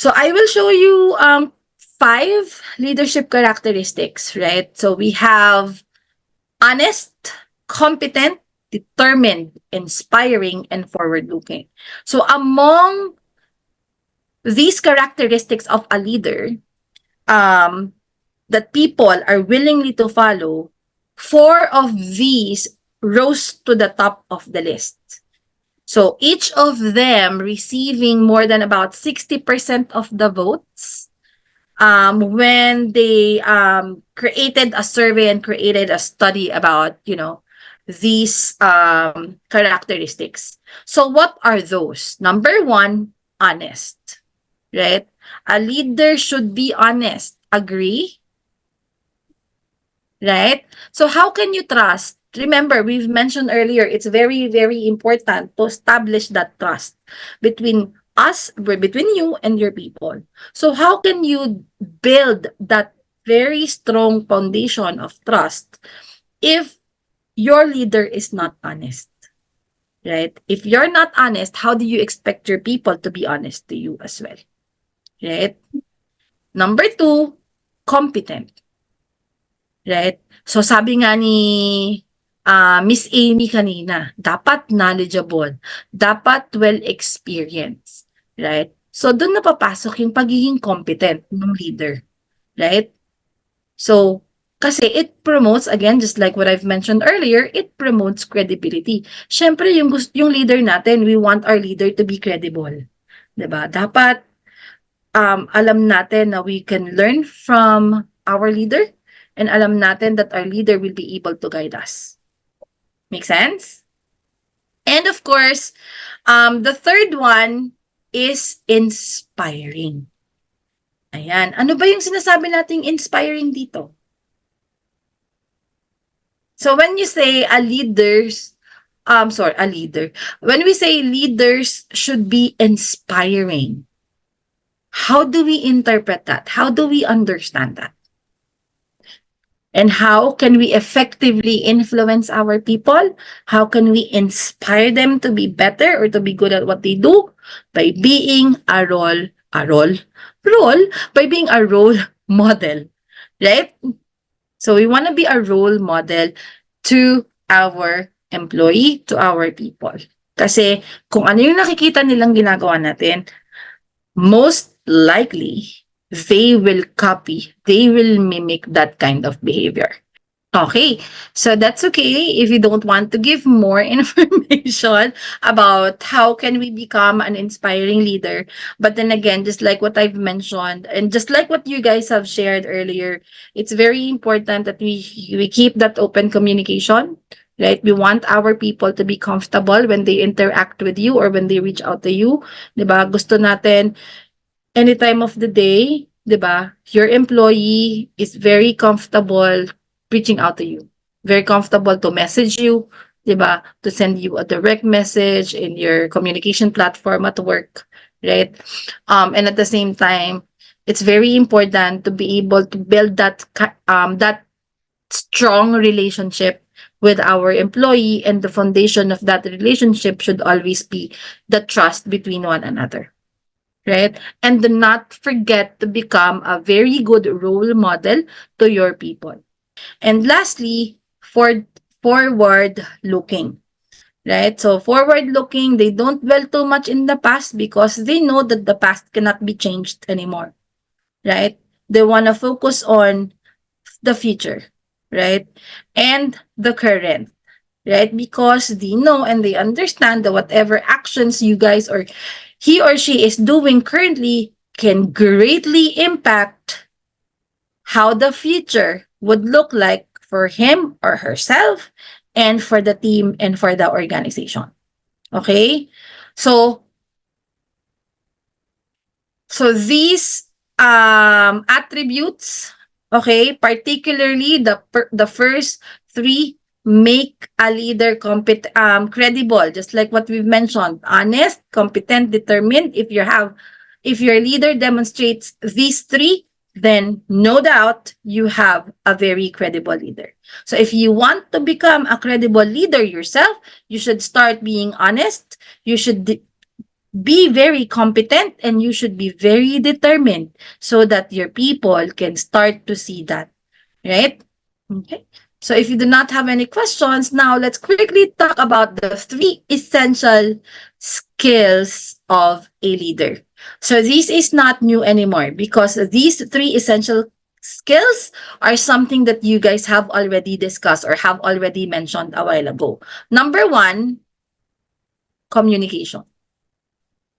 So I will show you 5 leadership characteristics, right? So we have honest, competent, determined, inspiring, and forward-looking. So among these characteristics of a leader, um, that people are willingly to follow, 4 of these rose to the top of the list. So each of them receiving more than about 60% of the votes when they created a survey and created a study about, these characteristics. So what are those? Number 1, honest, right? A leader should be honest. Agree? Right? So how can you trust? Remember, we've mentioned earlier, it's very, very important to establish that trust between between you and your people. So how can you build that very strong foundation of trust if your leader is not honest? Right? If you're not honest, how do you expect your people to be honest to you as well? Right? Number 2, competent. Right? So sabi nga ni Miss Amy kanina, dapat knowledgeable, dapat well-experienced, right? So doon na papasok yung pagiging competent ng leader, right? So kasi it promotes, again, just like what I've mentioned earlier, it promotes credibility. Siyempre, yung leader natin, we want our leader to be credible. Diba? Dapat alam natin na we can learn from our leader and alam natin that our leader will be able to guide us. Make sense? And of course, the third one is inspiring. Ayan. Ano ba yung sinasabi nating inspiring dito? So when you say a leader, when we say leaders should be inspiring, how do we interpret that? How do we understand that? And how can we effectively influence our people? How can we inspire them to be better or to be good at what they do? By being by being a role model, right? So we want to be a role model to our employee, to our people. Kasi kung ano yung nakikita nilang ginagawa natin, most likely, they will copy, they will mimic that kind of behavior. Okay, so that's okay if you don't want to give more information about how can we become an inspiring leader. But then again, just like what I've mentioned, and just like what you guys have shared earlier, it's very important that we keep that open communication, right? We want our people to be comfortable when they interact with you or when they reach out to you. Diba? Gusto natin any time of the day, 'di ba? Your employee is very comfortable reaching out to you. Very comfortable to message you, 'di ba? To send you a direct message in your communication platform at work, right? And at the same time, it's very important to be able to build that strong relationship with our employee, and the foundation of that relationship should always be the trust between one another. Right? And do not forget to become a very good role model to your people. And lastly, forward looking. Right? So forward looking, they don't dwell too much in the past because they know that the past cannot be changed anymore. Right? They want to focus on the future, right? And the current, right? Because they know and they understand that whatever actions you guys or he or she is doing currently can greatly impact how the future would look like for him or herself and for the team and for the organization. Okay? So these attributes, okay, particularly the first 3 make a leader credible, just like what we've mentioned: honest, competent, determined. If your leader demonstrates these 3, then no doubt you have a very credible leader. So if you want to become a credible leader yourself, you should start being honest. You should be very competent and you should be very determined so that your people can start to see that, right? Okay. So if you do not have any questions, now let's quickly talk about the 3 essential skills of a leader. So this is not new anymore because these 3 essential skills are something that you guys have already discussed or have already mentioned a while ago. Number 1, communication.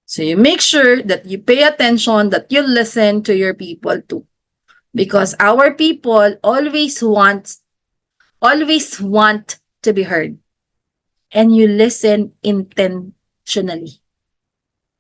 So you make sure that you pay attention, that you listen to your people too. Because our people always want to be heard. And you listen intentionally.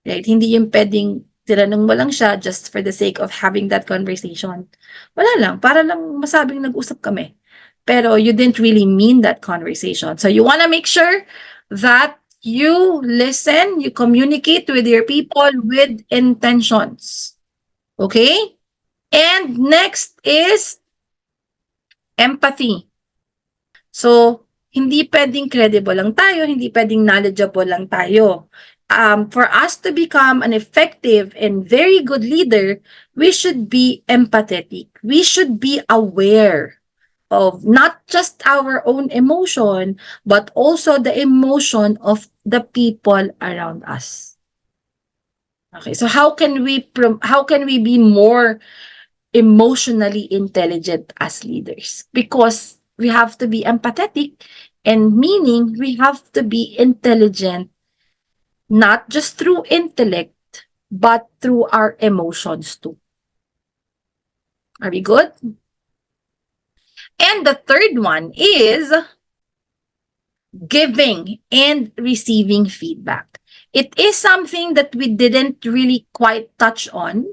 Right? Hindi yung pwedeng tinanong mo lang siya just for the sake of having that conversation. Wala lang. Para lang masabing nag-usap kami. Pero you didn't really mean that conversation. So you want to make sure that you listen, you communicate with your people with intentions. Okay? And next is empathy. So, hindi pwedeng credible lang tayo, hindi pwedeng knowledgeable lang tayo. For us to become an effective and very good leader, we should be empathetic. We should be aware of not just our own emotion, but also the emotion of the people around us. Okay, so how can we be more emotionally intelligent as leaders? Because we have to be empathetic, and meaning we have to be intelligent not just through intellect, but through our emotions too. Are we good? And the third one is giving and receiving feedback. It is something that we didn't really quite touch on,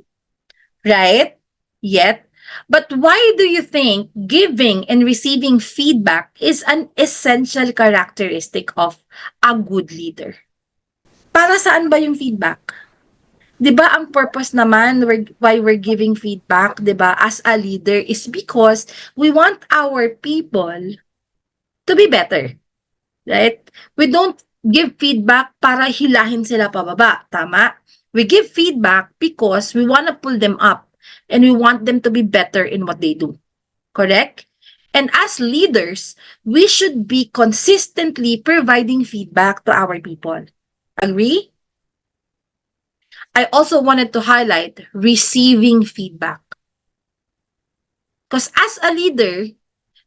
right? Yet. But why do you think giving and receiving feedback is an essential characteristic of a good leader? Para saan ba yung feedback? 'Di ba ang purpose naman why we're giving feedback, 'di ba, as a leader is because we want our people to be better, right? We don't give feedback para hilahin sila pababa, tama? We give feedback because we want to pull them up and we want them to be better in what they do. Correct? And as leaders, we should be consistently providing feedback to our people. Agree? I also wanted to highlight receiving feedback. Because as a leader,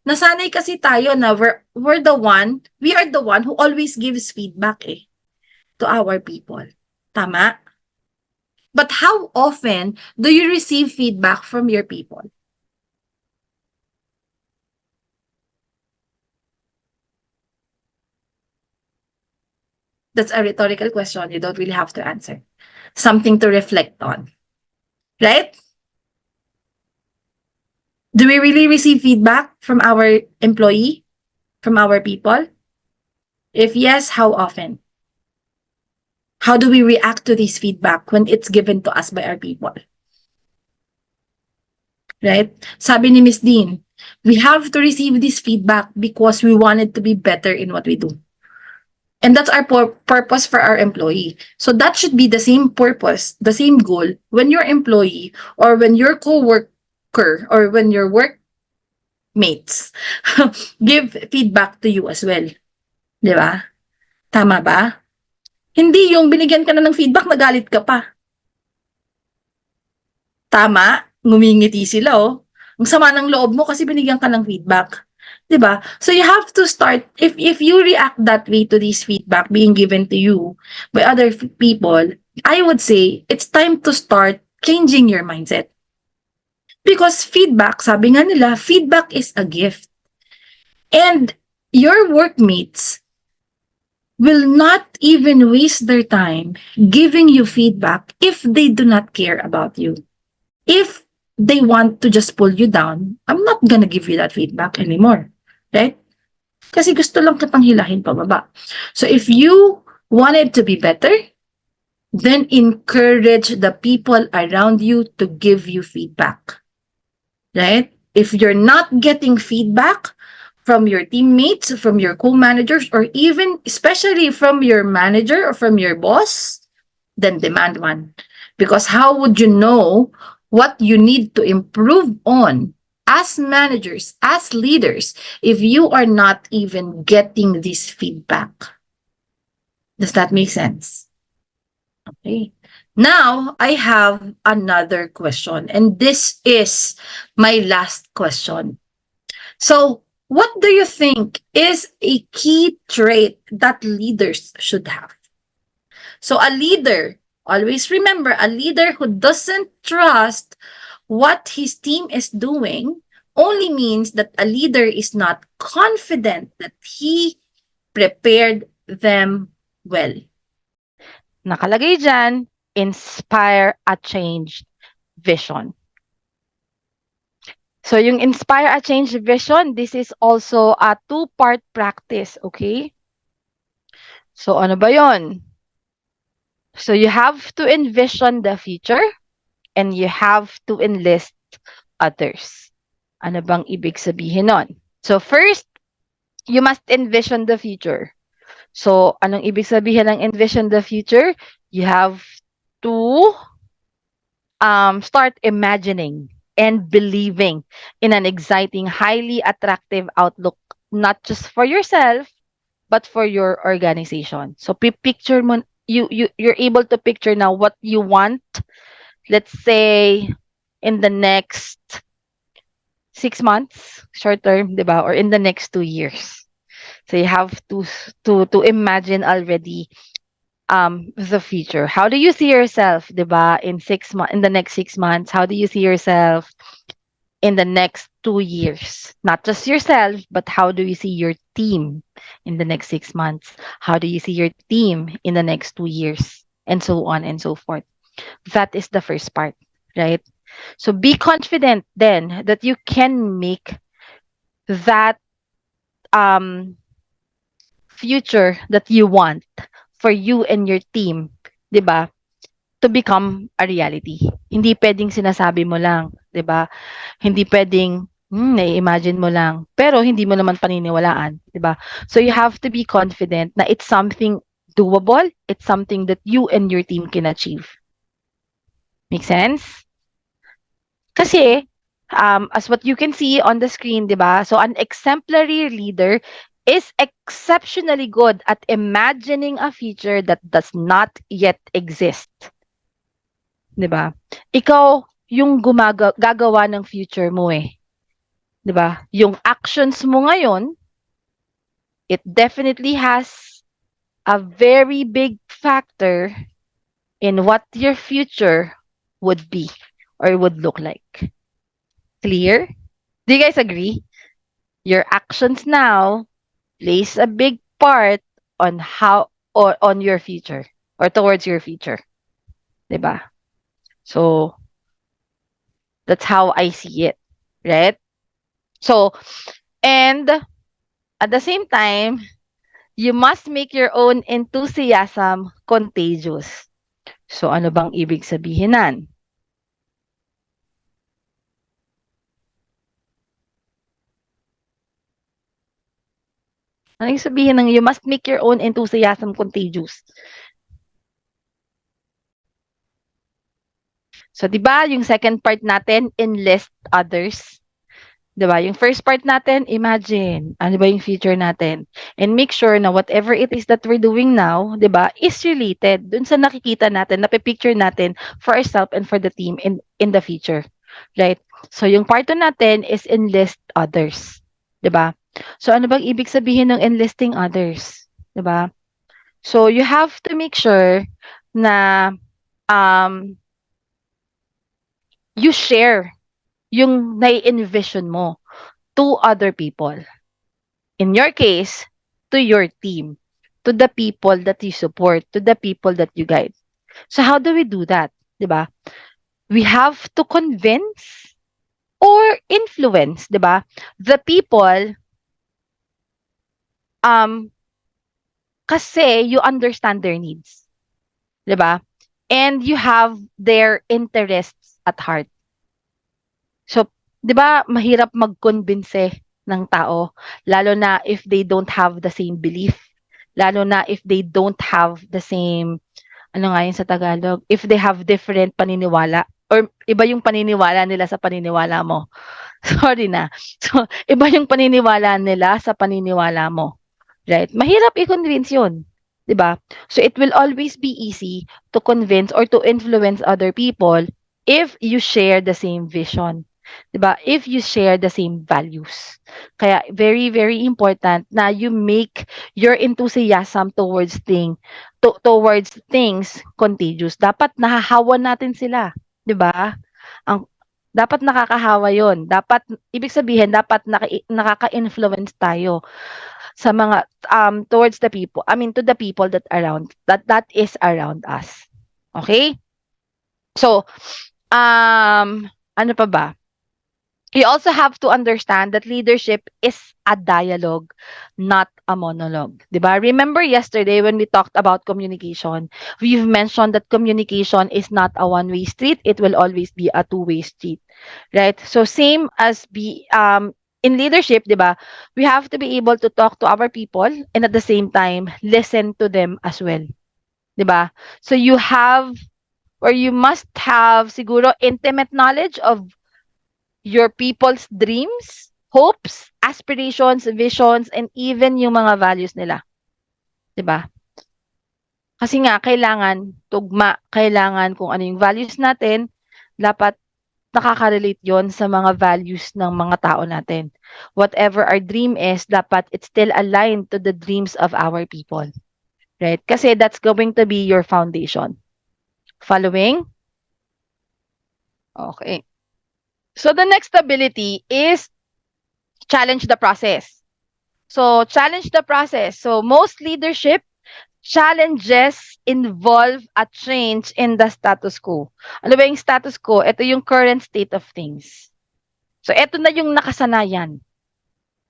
nasanay kasi tayo na we are the one who always gives feedback to our people. Tama? But how often do you receive feedback from your people? That's a rhetorical question. You don't really have to answer. Something to reflect on. Right? Do we really receive feedback from our employee? From our people? If yes, how often? How do we react to this feedback when it's given to us by our people? Right? Sabi ni Miss Dean, we have to receive this feedback because we wanted to be better in what we do. And that's our purpose for our employee. So that should be the same purpose, the same goal when your employee or when your co-worker or when your workmates give feedback to you as well. Di ba? Tama ba? Hindi yung binigyan ka na ng feedback, nagalit ka pa. Tama? Ngumingiti sila Ang sama ng loob mo kasi binigyan ka ng feedback. 'Di ba? So you have to start, if you react that way to this feedback being given to you by other people, I would say it's time to start changing your mindset. Because feedback, sabi nga nila, feedback is a gift. And your workmates will not even waste their time giving you feedback if they do not care about you. If they want to just pull you down, I'm not gonna give you that feedback anymore. Right? Kasi gusto lang kitang hilahin pababa. So if you wanted to be better, then encourage the people around you to give you feedback. Right? If you're not getting feedback from your teammates, from your co-managers, or even especially from your manager or from your boss, then demand one. Because how would you know what you need to improve on as managers, as leaders, if you are not even getting this feedback? Does that make sense? Okay. Now, I have another question, and this is my last question. So, what do you think is a key trait that leaders should have? So, a leader, always remember, a leader who doesn't trust what his team is doing only means that a leader is not confident that he prepared them well. Nakalagay dyan, inspire a changed vision. So yung inspire a changed vision, this is also a two-part practice, okay? So ano ba yon? So you have to envision the future and you have to enlist others. Ano bang ibig sabihin nun? So first, you must envision the future. So anong ibig sabihin ng envision the future? You have to start imagining and believing in an exciting, highly attractive outlook, not just for yourself, but for your organization. So picture mo, you're able to picture now what you want, let's say, in the next 6 months, short term, diba? Or in the next 2 years. So you have to imagine already the future. How do you see yourself, 'di ba, in 6 months, in the next 6 months? How do you see yourself in the next 2 years? Not just yourself, but how do you see your team in the next 6 months? How do you see your team in the next 2 years? And so on and so forth. That is the first part, right? So be confident then that you can make that um future that you want for you and your team, 'di ba? To become a reality. Hindi pwedeng sinasabi mo lang, 'di ba? Hindi pwedeng nai-imagine mo lang, pero hindi mo naman paniniwalaan, 'di ba? So you have to be confident na it's something doable, it's something that you and your team can achieve. Make sense? Kasi as what you can see on the screen, 'di ba? So an exemplary leader is exceptionally good at imagining a future that does not yet exist. 'Di ba? Ikaw yung gagawa ng future mo eh. 'Di ba? Yung actions mo ngayon, it definitely has a very big factor in what your future would be or would look like. Clear? Do you guys agree? Your actions now plays a big part on how or on your future or towards your future. 'Di ba? So that's how I see it, right? So, and at the same time, you must make your own enthusiasm contagious. So, ano bang ibig sabihin nan? Ano yung sabihin ng you must make your own enthusiasm contagious? So, di ba, yung second part natin, enlist others. Di ba? Yung first part natin, imagine, ano ba yung future natin? And make sure na whatever it is that we're doing now, di ba, is related dun sa nakikita natin, napipicture natin for ourselves and for the team in the future. Right? So, yung part 2 natin is enlist others. Di ba? So, ano bang ibig sabihin ng enlisting others? Di ba? So, you have to make sure na um, you share yung nai-envision mo to other people. In your case, to your team, to the people that you support, to the people that you guide. So how do we do that? 'Di ba? We have to convince or influence, 'di ba? The people kasi you understand their needs. 'Di ba? And you have their interests at heart. So, 'di ba, mahirap magkonbinse ng tao lalo na if they don't have the same belief, lalo na if they don't have the same ano nga yun sa Tagalog? If they have different paniniwala or iba yung paniniwala nila sa paniniwala mo. Sorry na. So, iba yung paniniwala nila sa paniniwala mo. Right? Mahirap i-convince yun. 'Di ba? So, it will always be easy to convince or to influence other people if you share the same vision. 'Di ba? If you share the same values. Kaya very very important na you make your enthusiasm towards things contagious. Dapat nahahawa natin sila, 'di ba? Ang dapat nakakahawa 'yon. Dapat ibig sabihin dapat nakaka-influence tayo sa mga towards the people. I mean to the people that is around us. Okay? So, ano pa ba? You also have to understand that leadership is a dialogue, not a monologue. Diba? Remember yesterday when we talked about communication, we've mentioned that communication is not a one-way street. It will always be a two-way street. Right? So same as in leadership, diba? We have to be able to talk to our people and at the same time, listen to them as well. Diba? So you must have siguro intimate knowledge of your people's dreams, hopes, aspirations, visions, and even yung mga values nila. 'Di ba? Kasi nga, kailangan tugma, kailangan kung ano yung values natin, dapat nakaka-relate yon sa mga values ng mga tao natin. Whatever our dream is, dapat it's still aligned to the dreams of our people. Right? Kasi that's going to be your foundation. Following? Okay. So the next ability is challenge the process. So challenge the process. So most leadership challenges involve a change in the status quo. Ano ba yung status quo? Ito yung current state of things. So ito na yung nakasanayan.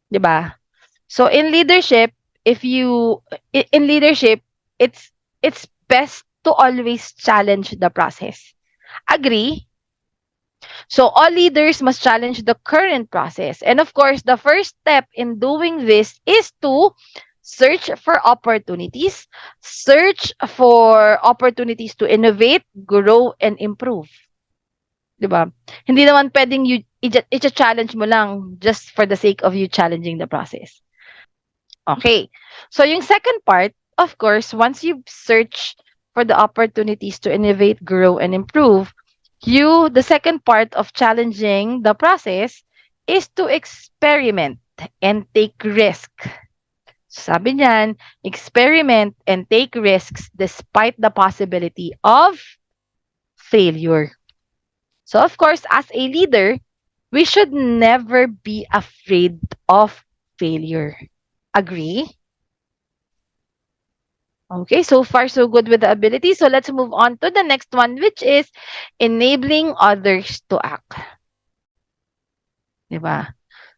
'Di ba? So in leadership, it's best to always challenge the process. Agree? So all leaders must challenge the current process. And of course, the first step in doing this is to search for opportunities, to innovate, grow, and improve. 'Di ba? Hindi naman pwedeng i-challenge mo lang just for the sake of you challenging the process. Okay. So yung second part, of course, once you've searched for the opportunities to innovate, grow, and improve, the second part of challenging the process is to experiment and take risk. Sabi niyan, experiment and take risks despite the possibility of failure. So of course, as a leader, we should never be afraid of failure. Agree? Okay, so far so good with the ability. So let's move on to the next one, which is enabling others to act. Diba?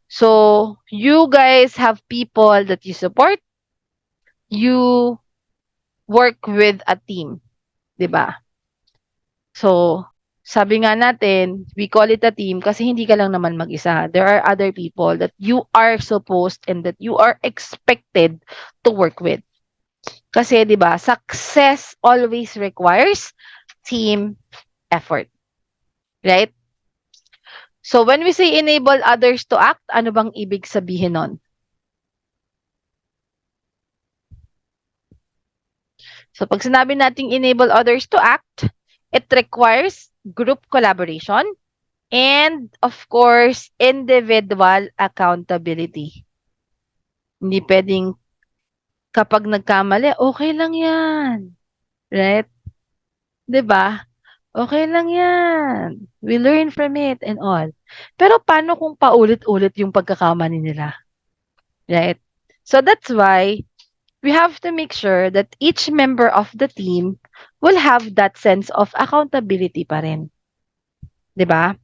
So you guys have people that you support. You work with a team. Diba? So, sabi nga natin, we call it a team kasi hindi ka lang naman mag-isa. There are other people that you are supposed and that you are expected to work with. Kasi 'di ba, success always requires team effort. Right? So when we say enable others to act, ano bang ibig sabihin nun? So pag sinabi nating enable others to act, it requires group collaboration and of course individual accountability. Hindi pwedeng kapag nagkamali, okay lang 'yan. Right? 'Di ba? Okay lang 'yan. We learn from it and all. Pero paano kung paulit-ulit yung pagkakamali nila? Right? So that's why we have to make sure that each member of the team will have that sense of accountability pa rin. 'Di ba?